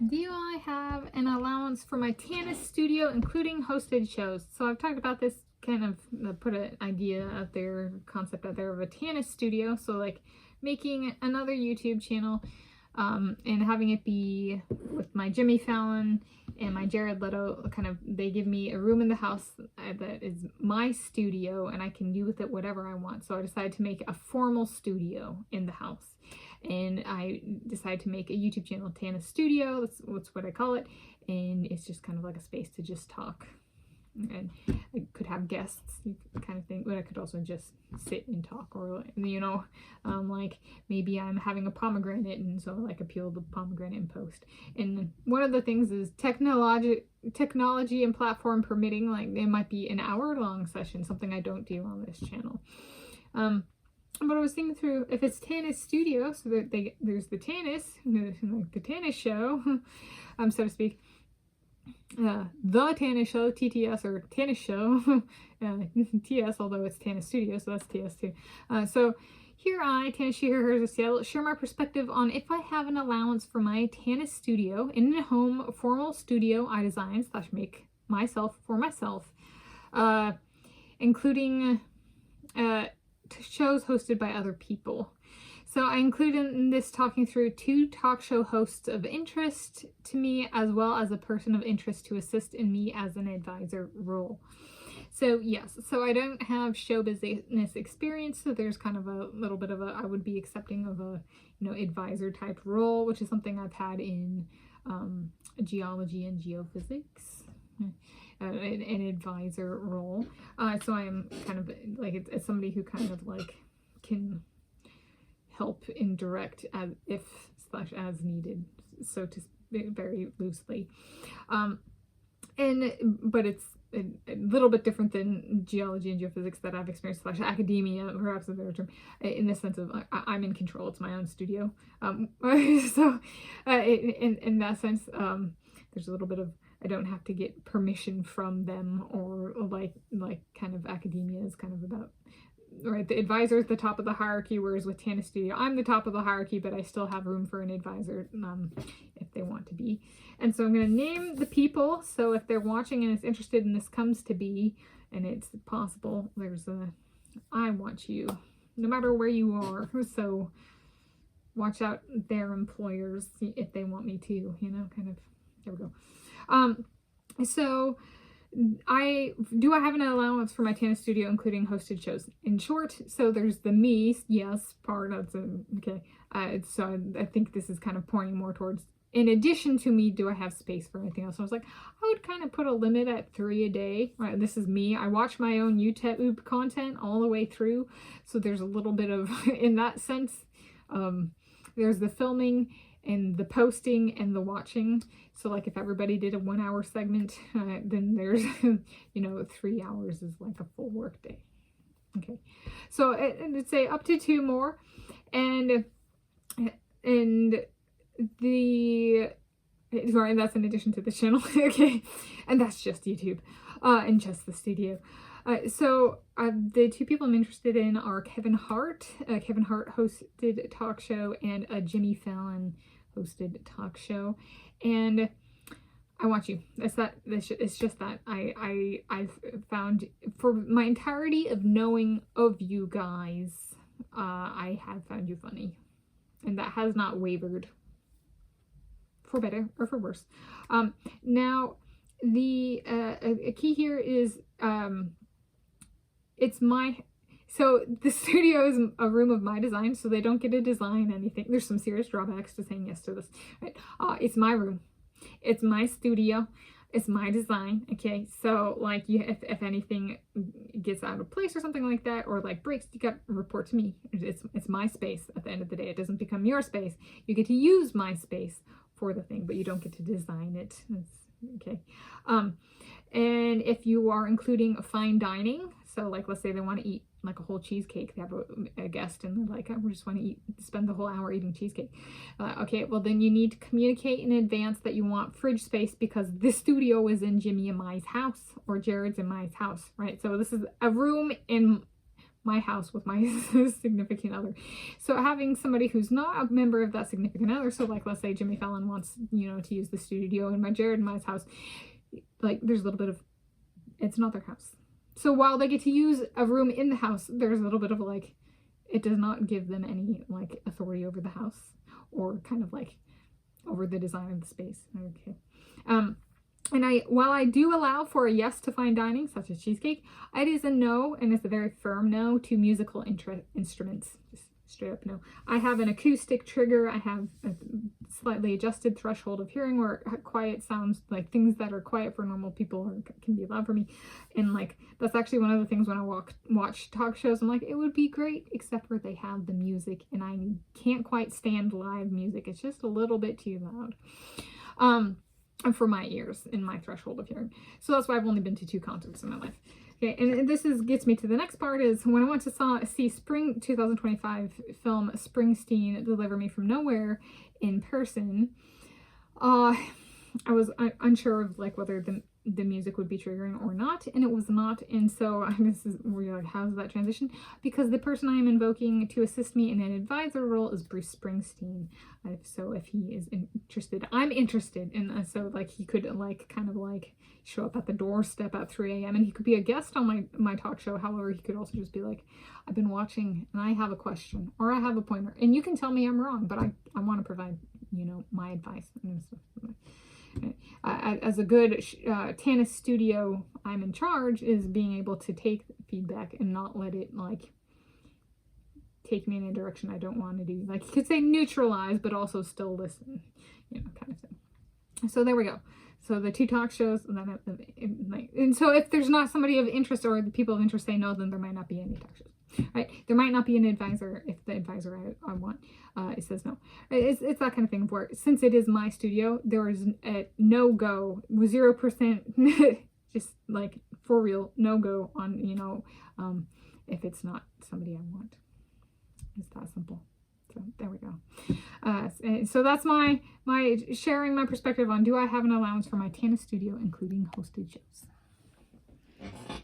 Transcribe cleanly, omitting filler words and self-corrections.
Do I have an allowance for my Tanis Studio, including hosted shows? So I've talked about this, kind of put an idea out there, concept out there of a Tanis Studio. So like making another YouTube channel and having it be with my Jimmy Fallon and my Jared Leto, kind of, they give me a room in the house that is my studio and I can do with it whatever I want. So I decided to make a formal studio in the house. And I decided to make a YouTube channel, Tanis Studio. That's what I call it. And it's just kind of like a space to just talk. And I could have guests, kind of thing, but I could also just sit and talk, or like maybe I'm having a pomegranate, and so like appeal the pomegranate in post. And one of the things is technology and platform permitting, like it might be an hour-long session, something I don't do on this channel. But I was thinking through, if it's Tanis Studio, so that there's the Tanis, like the Tanis show, so to speak. The Tanis show, TTS, or Tanis show, TS, although it's Tanis Studio, so that's TS too. So here I, Tanis here, share my perspective on if I have an allowance for my Tanis Studio in a home formal studio I design / make myself for myself, including shows hosted by other people. So I included in this talking through 2 talk show hosts of interest to me, as well as a person of interest to assist in me as an advisor role. So yes, so I don't have show business experience, so there's kind of a little bit of a, I would be accepting of a, advisor type role, which is something I've had in geology and geophysics. An advisor role. So I am kind of like, it's somebody who kind of like can help and direct as if / as needed, so to speak, very loosely. But it's a little bit different than geology and geophysics that I've experienced / academia, perhaps a better term, in the sense of I'm in control. It's my own studio. So in that sense, there's a little bit of, I don't have to get permission from them, or like kind of academia is kind of about, right, the advisor is the top of the hierarchy, whereas with Tanis Studio, I'm the top of the hierarchy, but I still have room for an advisor if they want to be. And so I'm going to name the people, so if they're watching and is interested and this comes to be, and it's possible, there's a, I want you, no matter where you are, so watch out their employers if they want me to, kind of, there we go. So I have an allowance for my Tanis Studio, including hosted shows. In short, so there's the me, yes, part, that's okay. So I think this is kind of pointing more towards, in addition to me, do I have space for anything else? So I was like, I would kind of put a limit at 3 a day, right? This is me. I watch my own YouTube content all the way through. So there's a little bit of, in that sense, there's the filming and the posting and the watching. So like if everybody did a 1 hour segment, then there's 3 hours is like a full work day. Okay, so I'd say up to 2 more, and the, sorry, that's in addition to the channel. Okay, and that's just YouTube and just the studio. So the 2 people I'm interested in are Kevin Hart hosted talk show, and a Jimmy Fallon hosted talk show. And I want you. It's just that I've found, for my entirety of knowing of you guys, I have found you funny, and that has not wavered, for better or for worse. Now the a key here is so the studio is a room of my design, so they don't get to design anything. There's some serious drawbacks to saying yes to this, right? It's my room. It's my studio. It's my design, okay? So, like, if anything gets out of place or something like that, or, like, breaks, you got to report to me. It's my space at the end of the day. It doesn't become your space. You get to use my space for the thing, but you don't get to design it. Okay. And if you are including fine dining, so, like, let's say they want to eat like a whole cheesecake, they have a guest and they're like, I just want to spend the whole hour eating cheesecake. Okay, well then you need to communicate in advance that you want fridge space, because this studio is in Jimmy and Mai's house, or Jared's and Mai's house, right? So this is a room in my house with my significant other. So having somebody who's not a member of that significant other, so like let's say Jimmy Fallon wants, you know, to use the studio in my Jared and Ma's house, like there's a little bit of, it's not their house. So while they get to use a room in the house, there's a little bit of like, it does not give them any like authority over the house or kind of like over the design of the space. Okay. And while I do allow for a yes to fine dining, such as cheesecake, it is a no, and it's a very firm no to musical instruments. Just straight up no. I have an acoustic trigger. I have a slightly adjusted threshold of hearing where quiet sounds, like things that are quiet for normal people can be loud for me. And like, that's actually one of the things when I watch talk shows, I'm like, it would be great, except for they have the music and I can't quite stand live music. It's just a little bit too loud. For my ears and my threshold of hearing. So that's why I've only been to 2 concerts in my life. Okay, and this gets me to the next part is when I went to see spring 2025 film Springsteen Deliver Me From Nowhere in person, I was unsure of like whether the music would be triggering or not, and it was not. And so this is where you're like, how does that transition? Because the person I am invoking to assist me in an advisor role is Bruce Springsteen. So if he is interested, I'm interested, and so like he could like kind of like show up at the doorstep at 3 a.m. and he could be a guest on my talk show. However, he could also just be like, I've been watching and I have a question or I have a pointer, and you can tell me I'm wrong, but I want to provide, you know, my advice and stuff. As a good Tanis Studio, I'm in charge, is being able to take feedback and not let it like take me in a direction I don't want to do. Like you could say neutralize, but also still listen, you know, kind of thing. So there we go. So the 2 talk shows, and so if there's not somebody of interest or the people of interest say no, then there might not be any talk shows. Right? There might not be an advisor if the advisor I want it says no. It's that kind of thing where since it is my studio, there is a no-go, 0%, just like for real, no-go on, you know, if it's not somebody I want. It's that simple. So there we go. So that's my sharing my perspective on do I have an allowance for my Tanis Studio, including hosted shows.